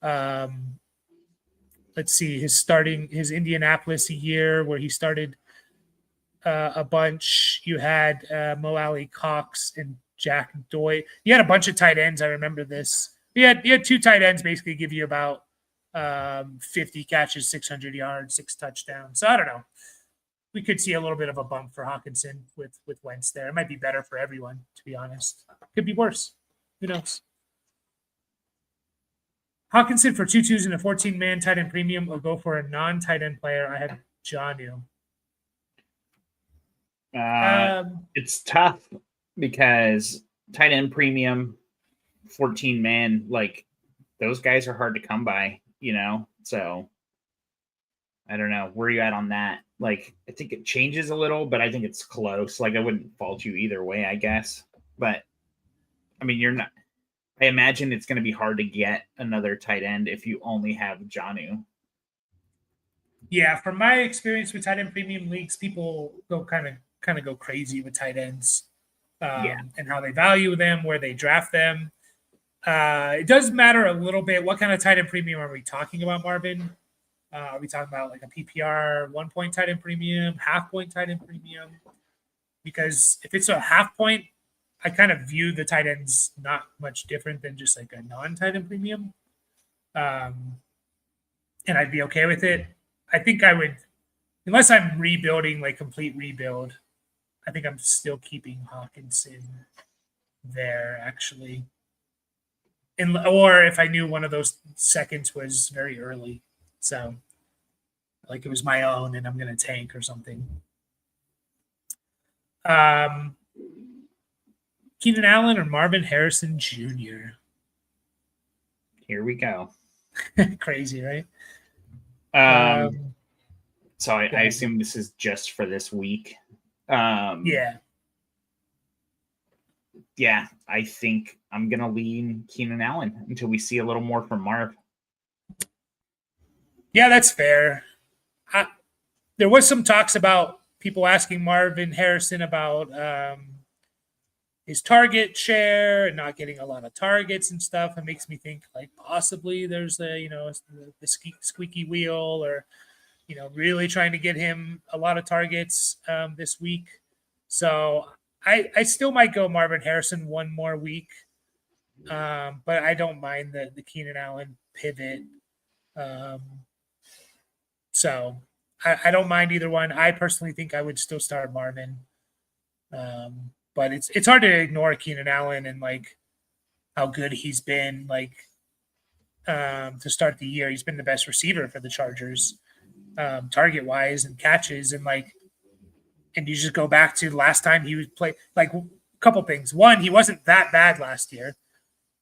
Let's see, his Indianapolis year where he started a bunch. You had Mo Alley Cox and Jack Doy. You had a bunch of tight ends. I remember this. You had 2 tight ends basically give you about 50 catches, 600 yards, 6 touchdowns. So I don't know. We could see a little bit of a bump for Hawkinson with Wentz there. It might be better for everyone, to be honest. Could be worse. Who knows? Hawkinson for 2 twos and a 14-man tight end premium will go for a non-tight end player. I have Jonnu. It's tough because tight end premium, 14-man, like those guys are hard to come by, So I don't know. Where are you at on that? Like, I think it changes a little, but I think it's close. Like, I wouldn't fault you either way, I guess. But I mean, you're not. I imagine it's going to be hard to get another tight end if you only have Jonnu. Yeah, from my experience with tight end premium leagues, people go kind of go crazy with tight ends, and how they value them, where they draft them. It does matter a little bit. What kind of tight end premium are we talking about, Marvin? Are we talking about like a PPR 1-point tight end premium, half-point tight end premium? Because if it's a half-point, I kind of view the tight ends not much different than just like a non-tight end premium. And I'd be okay with it. I think I would, unless I'm rebuilding, like complete rebuild, I think I'm still keeping Hawkinson there, actually. Or if I knew one of those seconds was very early. So, like it was my own and I'm going to tank or something. Keenan Allen or Marvin Harrison Jr.? Here we go. Crazy, right? So I assume this is just for this week. Yeah, I think I'm gonna lean Keenan Allen until we see a little more from Marv. Yeah, that's fair. There was some talks about people asking Marvin Harrison about his target share and not getting a lot of targets and stuff. It makes me think like possibly there's the squeaky wheel, or really trying to get him a lot of targets this week. So I still might go Marvin Harrison one more week, but I don't mind the Keenan Allen pivot. So I don't mind either one. I personally think I would still start Marvin. But it's hard to ignore Keenan Allen and like how good he's been to start the year. He's been the best receiver for the Chargers, target wise and catches, and you just go back to the last time he was played. Like a couple things. One, he wasn't that bad last year.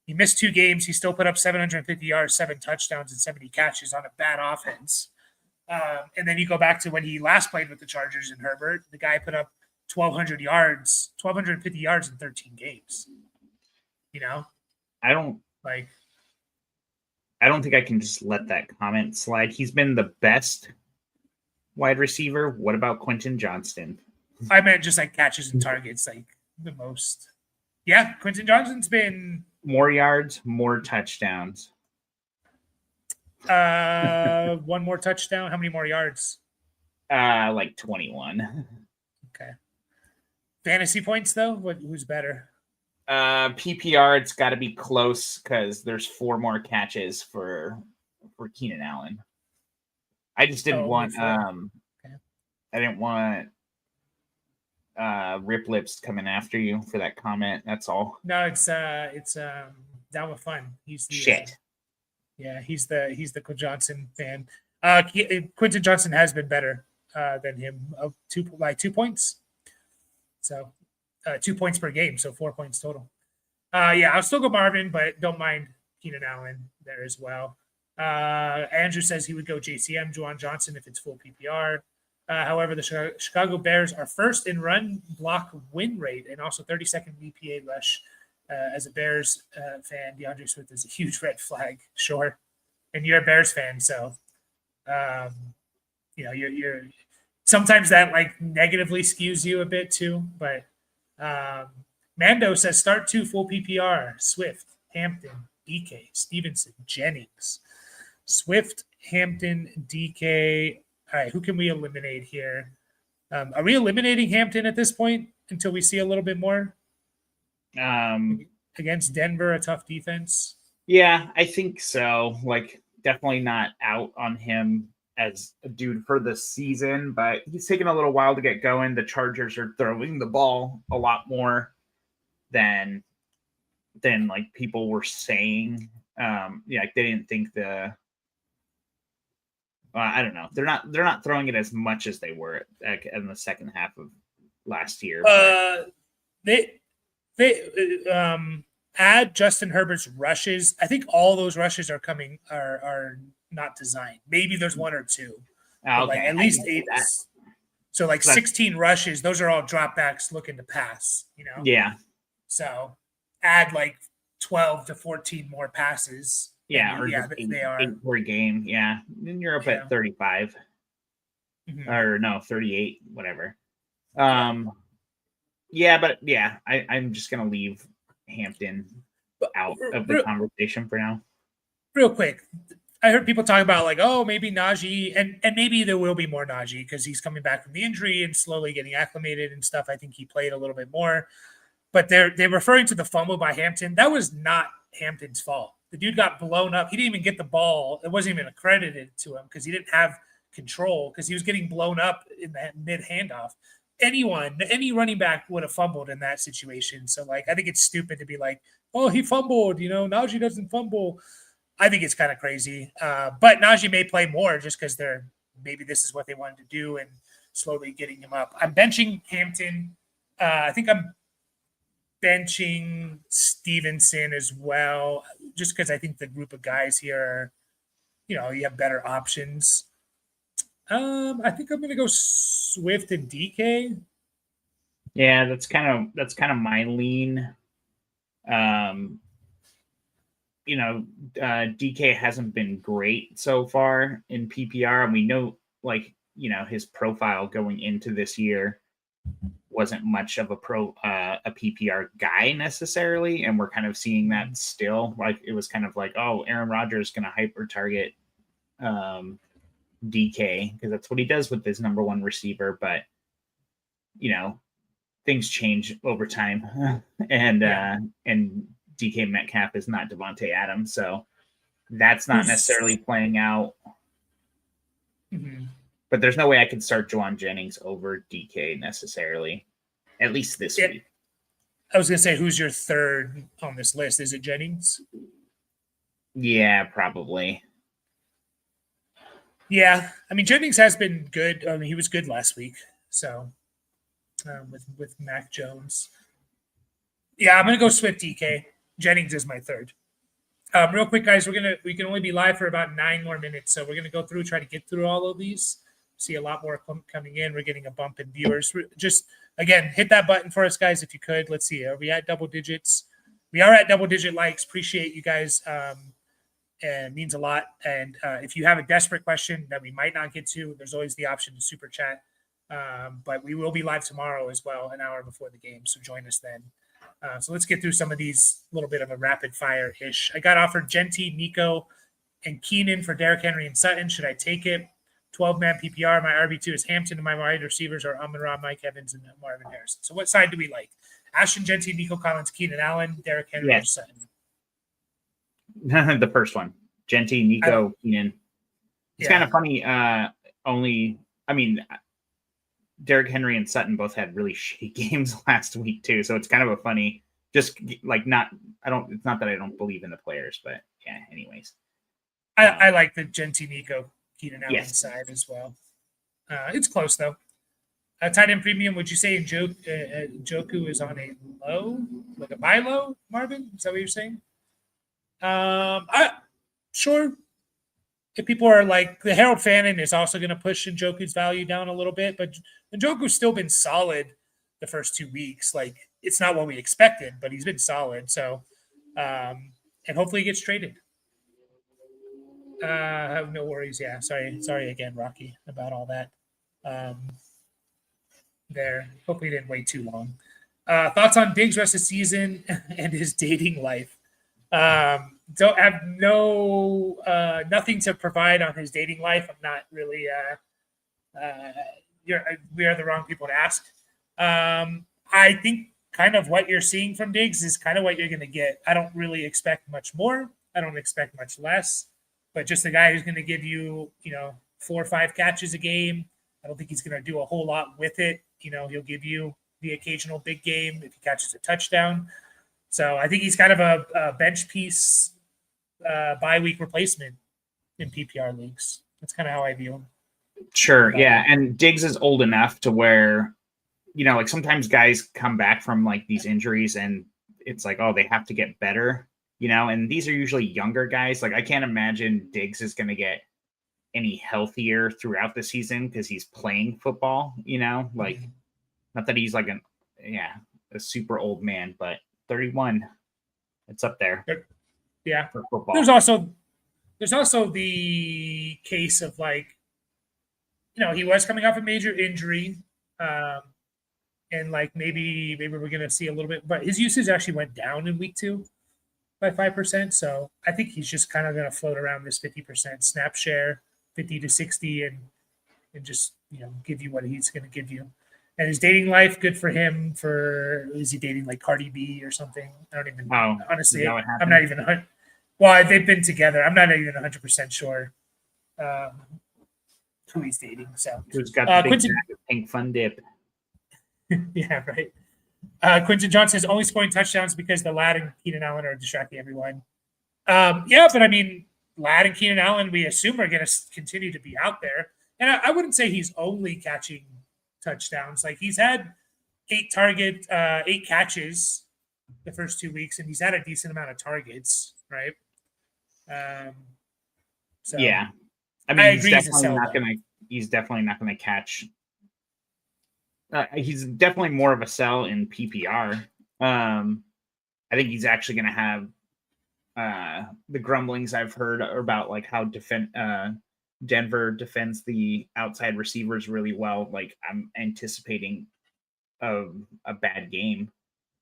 He missed 2 games. He still put up 750 yards, 7 touchdowns, and 70 catches on a bad offense. And then you go back to when he last played with the Chargers and Herbert. The guy put up 1,250 yards in 13 games. I don't think I can just let that comment slide. He's been the best wide receiver. What about Quentin Johnston? I meant just like catches and targets, like the most. Yeah, Quentin Johnston's been more yards, more touchdowns. One more touchdown. How many more yards? Like 21. Okay. Fantasy points though? Who's better? PPR, it's got to be close because there's 4 more catches for Keenan Allen. I just didn't want okay. I didn't want Rip Lips coming after you for that comment. That's all. No, it's down with fun. He's the shit. He's the Johnson fan. Quentin Johnston has been better than him of 2 points. So 2 points per game, so 4 points total. I'll still go Marvin, but don't mind Keenan Allen there as well. Andrew says he would go JCM, Juwan Johnson, if it's full PPR. However, the Chicago Bears are first in run block win rate and also 32nd EPA rush. As a Bears fan, DeAndre Swift is a huge red flag, sure. And you're a Bears fan, so you're sometimes that like negatively skews you a bit too. But Mando says start 2 full PPR: Swift, Hampton, DK, Stevenson, Jennings. Swift, Hampton, DK. All right, who can we eliminate here? Are we eliminating Hampton at this point until we see a little bit more? Against Denver, a tough defense. Yeah, I think so. Like, definitely not out on him as a dude for the season, but he's taking a little while to get going. The Chargers are throwing the ball a lot more than like people were saying. They didn't think I don't know. They're not throwing it as much as they were in the second half of last year. They add Justin Herbert's rushes. I think all those rushes are not designed. Maybe there's 1 or 2. Okay. At least 8. So 16 rushes. Those are all dropbacks looking to pass. Yeah. So add 12 to 14 more passes. Yeah, or they are 8 per game. Yeah, then you're up at 35, or no, 38, whatever. I'm just gonna leave Hampton out of the conversation for now. Real quick, I heard people talk about maybe Najee, and maybe there will be more Najee because he's coming back from the injury and slowly getting acclimated and stuff. I think he played a little bit more, but they're referring to the fumble by Hampton. That was not Hampton's fault. The dude got blown up. He didn't even get the ball. It wasn't even accredited to him because he didn't have control because he was getting blown up in that mid handoff. Any running back would have fumbled in that situation. So I think it's stupid to be like, oh, he fumbled. Najee doesn't fumble. I think it's kind of crazy. But Najee may play more just because maybe this is what they wanted to do and slowly getting him up. I'm benching Hampton. I think I'm benching Stevenson as well, just because I think the group of guys here are, you have better options. I think I'm gonna go Swift and DK. Yeah, that's kind of my lean. DK hasn't been great so far in PPR, and we know, his profile going into this year wasn't much of a PPR guy necessarily, and we're kind of seeing that still. Like, it was kind of like, oh, Aaron Rodgers is going to hyper target DK because that's what he does with his number one receiver, but things change over time, and DK Metcalf is not Devontae Adams, so that's not necessarily playing out. Mm-hmm. But there's no way I could start Juwan Jennings over DK necessarily, at least this week. I was going to say, who's your third on this list? Is it Jennings? Yeah, probably. Yeah, I mean, Jennings has been good. I mean, he was good last week, so with Mac Jones. Yeah, I'm going to go Swift DK. Jennings is my third. Real quick, guys, we can only be live for about 9 more minutes, so we're going to go through, try to get through all of these. See a lot more coming in. We're getting a bump in viewers. Just, again, hit that button for us, guys, if you could. Let's see. Are we at double digits? We are at double-digit likes. Appreciate you guys. And it means a lot. And if you have a desperate question that we might not get to, there's always the option to super chat. But we will be live tomorrow as well, an hour before the game, so join us then. So let's get through some of these, a little bit of a rapid fire-ish. I got offered Genty, Nico, and Keenan for Derrick Henry and Sutton. Should I take it? 12-man PPR. My RB2 is Hampton, and my wide receivers are Amon-Ra, Mike Evans, and Marvin Harrison. So what side do we like? Ashton Genty, Nico Collins, Keenan Allen, Derrick Henry, or Sutton? The first one. Genty, Nico, Keenan. It's kind of funny. Derrick Henry and Sutton both had really shitty games last week too, so it's kind of a funny, it's not that I don't believe in the players, but yeah, anyways. I like the Genty, Nico, Keenan Allen side as well. It's close though. Tight end premium, would you say Njoku is on a low, like a buy low, Marvin? Is that what you're saying? Sure. If people are like, the Harold Fannin is also going to push Njoku's value down a little bit, but Njoku's still been solid the first 2 weeks. Like, it's not what we expected, but he's been solid. So, and hopefully he gets traded. I have no worries. Yeah. Sorry again, Rocky, about all that. There. Hopefully he didn't wait too long. Thoughts on Diggs rest of the season and his dating life? Don't have nothing to provide on his dating life. I'm not really we are the wrong people to ask. I think kind of what you're seeing from Diggs is kind of what you're going to get. I don't really expect much more. I don't expect much less, but just a guy who's going to give you, 4 or 5 catches a game. I don't think he's going to do a whole lot with it. He'll give you the occasional big game if he catches a touchdown. So I think he's kind of a bench piece bye week replacement in PPR leagues. That's kind of how I view him. Sure. Yeah. And Diggs is old enough to where, sometimes guys come back from like these injuries and it's like, oh, they have to get better, and these are usually younger guys. Like, I can't imagine Diggs is going to get any healthier throughout the season because he's playing football, not that he's like a super old man, but 31, it's up there. Yeah. For football. There's also the case of like, he was coming off a major injury. And like maybe we're going to see a little bit, but his usage actually went down in week 2 by 5%. So I think he's just kind of going to float around this 50% snap share, 50 to 60, and just, give you what he's going to give you. And his dating life, good for him. Is he dating like Cardi B or something? I don't even know. Honestly, I'm not even. Well, they've been together. I'm not even 100% sure who he's dating. So who's got the big pink fun dip? Yeah, right. Quentin Johnson is only scoring touchdowns because the Lad and Keenan Allen are distracting everyone. Yeah, but I mean, Lad and Keenan Allen, we assume are going to continue to be out there. And I wouldn't say he's only catching touchdowns. Like, he's had 8 catches the first 2 weeks, and he's had a decent amount of targets, right? So yeah, I mean, he's definitely not going to he's definitely not going to catch. He's definitely more of a sell in PPR. I think he's actually going to have the grumblings I've heard about like how Denver defends the outside receivers really well. Like I'm anticipating a bad game.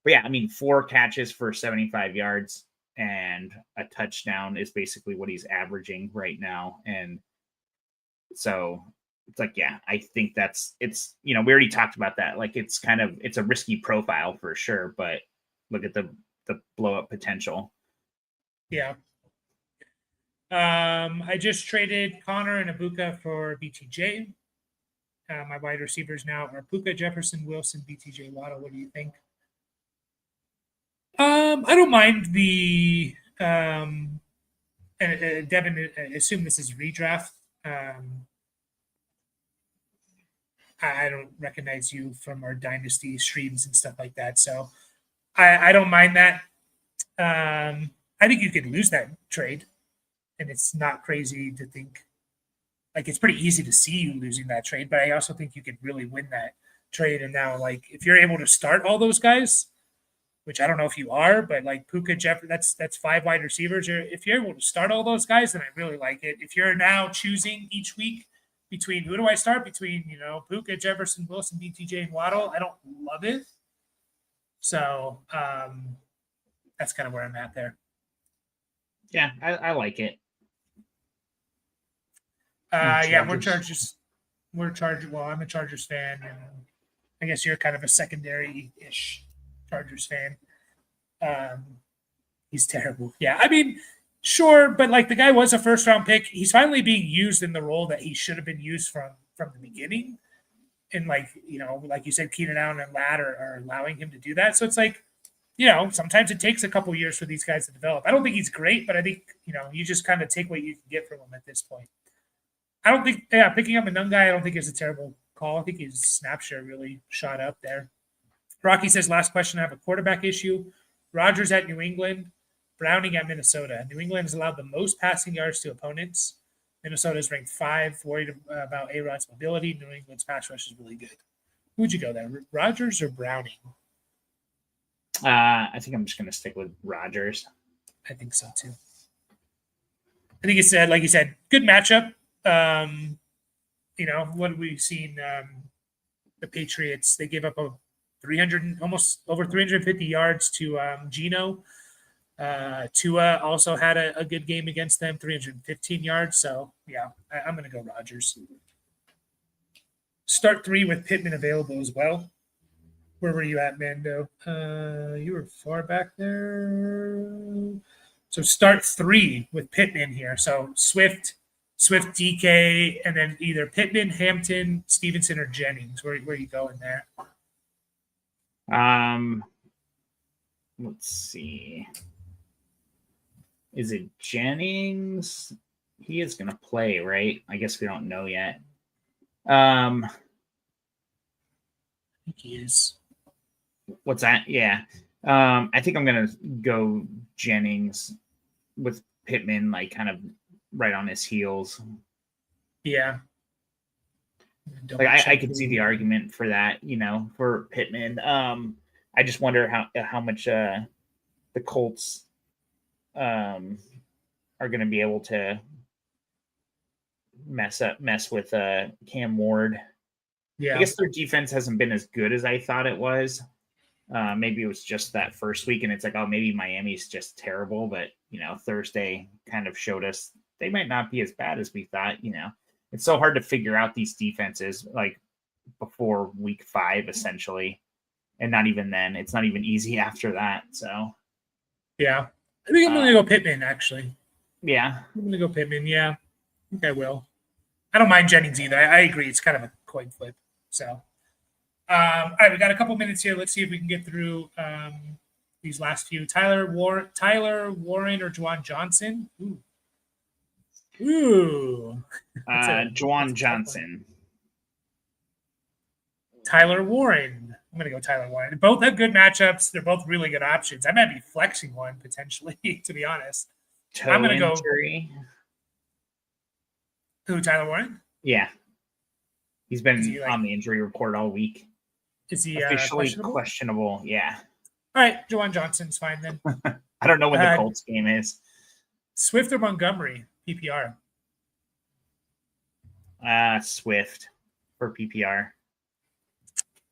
But yeah, I mean, 4 catches for 75 yards and a touchdown is basically what he's averaging right now. And so it's like, yeah, I think it's, we already talked about that. Like it's a risky profile for sure, but look at the blow up potential. Yeah. I just traded Connor and Abuka for BTJ. My wide receivers now are Puka, Jefferson, Wilson, BTJ, Waddle. What do you think? I don't mind the and Devin. Assume this is redraft. I don't recognize you from our dynasty streams and stuff like that, so I don't mind that. I think you could lose that trade, and it's not crazy to think. Like it's pretty easy to see you losing that trade, but I also think you could really win that trade. And now, like if you're able to start all those guys, which I don't know if you are, but like Puka, Jeff, that's 5 wide receivers. If you're able to start all those guys, then I really like it. If you're now choosing each week between who do I start between, Puka, Jefferson, Wilson, BTJ, and Waddle, I don't love it. So that's kind of where I'm at there. Yeah, I like it. Yeah, we're Chargers. Well, I'm a Chargers fan, and I guess you're kind of a secondary-ish Chargers fan. He's terrible. Yeah, I mean, sure, but like the guy was a first-round pick. He's finally being used in the role that he should have been used from the beginning. And like like you said, Keenan Allen and Ladd are allowing him to do that. So it's like, sometimes it takes a couple years for these guys to develop. I don't think he's great, but I think you just kind of take what you can get from him at this point. I don't think, picking up a young guy, I don't think is a terrible call. I think his snap share really shot up there. Rocky says, last question, I have a quarterback issue. Rodgers at New England, Browning at Minnesota. New England has allowed the most passing yards to opponents. Minnesota is ranked 5, worried about A-Rod's mobility. New England's pass rush is really good. Who'd you go there, Rodgers or Browning? I think I'm just going to stick with Rodgers. I think so, too. I think it's, like you said, good matchup. What have we seen? The Patriots, they gave up almost over 350 yards to Geno. Tua also had a good game against them, 315 yards. So, yeah, I'm going to go Rodgers. Start 3 with Pittman available as well. Where were you at, Mando? You were far back there. So start 3 with Pittman here. So Swift, DK, and then either Pittman, Hampton, Stevenson, or Jennings. Where are you going there? Let's see. Is it Jennings? He is going to play, right? I guess we don't know yet. I think he is. What's that? Yeah. I think I'm going to go Jennings with Pittman, like kind of right on his heels. Yeah. Like I could see the argument for that, for Pittman. I just wonder how much the Colts are going to be able to mess with Cam Ward. Yeah. I guess their defense hasn't been as good as I thought it was. Maybe it was just that first week, and it's like, oh, maybe Miami's just terrible. But Thursday kind of showed us they might not be as bad as we thought. It's so hard to figure out these defenses like before week 5, essentially, and not even then. It's not even easy after that. So, yeah, I think I'm going to go Pittman. Actually, yeah, I'm going to go Pittman. Yeah, I think I will. I don't mind Jennings either. I agree. It's kind of a coin flip. So. All right, we got a couple minutes here. Let's see if we can get through these last few. Tyler Warren or Juwan Johnson? Ooh. Juwan Johnson. Tyler Warren. I'm going to go Tyler Warren. Both have good matchups. They're both really good options. I might be flexing one potentially, to be honest. I'm going to go. Who, Tyler Warren? Yeah. He's been on the injury report all week. Is he officially questionable? Yeah. All right, Juwan Johnson's fine then. I don't know when the Colts game is. Swift or Montgomery, PPR? Swift for PPR.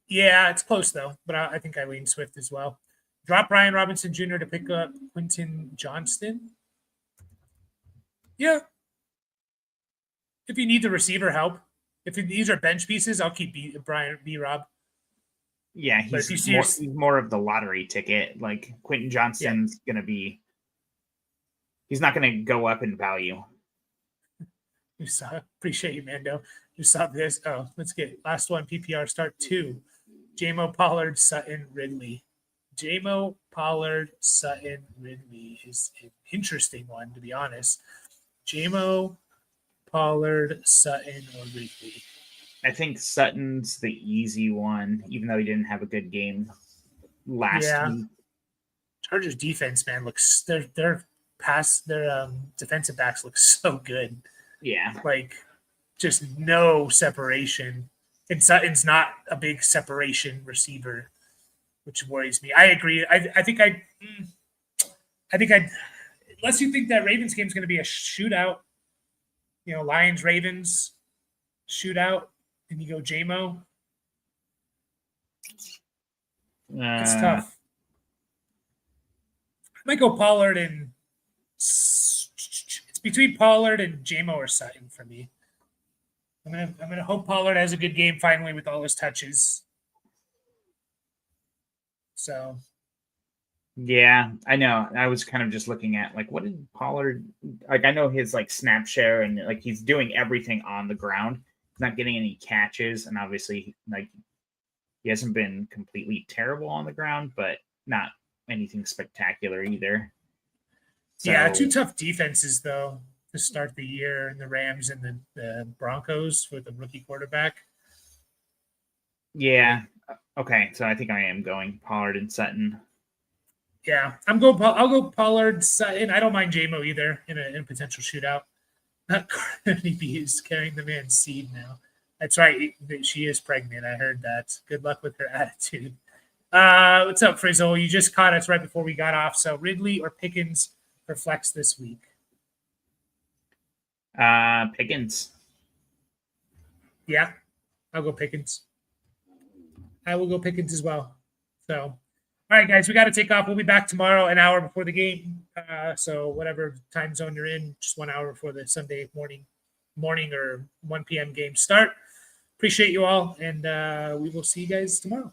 Yeah, it's close though, but I think I lean Swift as well. Drop Brian Robinson Jr. to pick up Quentin Johnston. Yeah. If you need the receiver help, if these are bench pieces, I'll keep Brian B. Rob. Yeah, he's more of the lottery ticket. Like Quentin Johnston's going to be. He's not going to go up in value. You saw. Appreciate you, Mando. You saw this. Oh, let's get last one. PPR start 2. Jamo Pollard, Sutton, Ridley. Jamo Pollard, Sutton, Ridley is an interesting one, to be honest. Jamo Pollard, Sutton, or Ridley. I think Sutton's the easy one, even though he didn't have a good game last week. Chargers defense, man, looks their defensive backs look so good. Yeah, like just no separation. And Sutton's not a big separation receiver, which worries me. I agree. I think unless you think that Ravens game is going to be a shootout, Lions Ravens shootout, and you go Jamo. It's tough. I might go Pollard and it's between Pollard and Jamo or Sutton for me. I'm gonna hope Pollard has a good game finally with all his touches. So. Yeah, I know. I was kind of just looking at what did Pollard like? I know his snap share and he's doing everything on the ground. He's not getting any catches, and obviously he hasn't been completely terrible on the ground, but not anything spectacular either. So, yeah, 2 tough defenses though to start the year, and the Rams and the Broncos with the rookie quarterback. Yeah. Okay. So I think I am going Pollard and Sutton. Yeah, I'll go Pollard, Sutton. I don't mind Jamo either in a potential shootout. Not Cardi B is carrying the man's seed now. That's right. She is pregnant. I heard that. Good luck with her attitude. What's up, Frizzle? You just caught us right before we got off. So Ridley or Pickens for flex this week? Pickens. Yeah, I'll go Pickens. I will go Pickens as well. So, all right, guys, we got to take off. We'll be back tomorrow, an hour before the game. So whatever time zone you're in, just 1 hour before the Sunday morning or 1 p.m. game start. Appreciate you all, and we will see you guys tomorrow.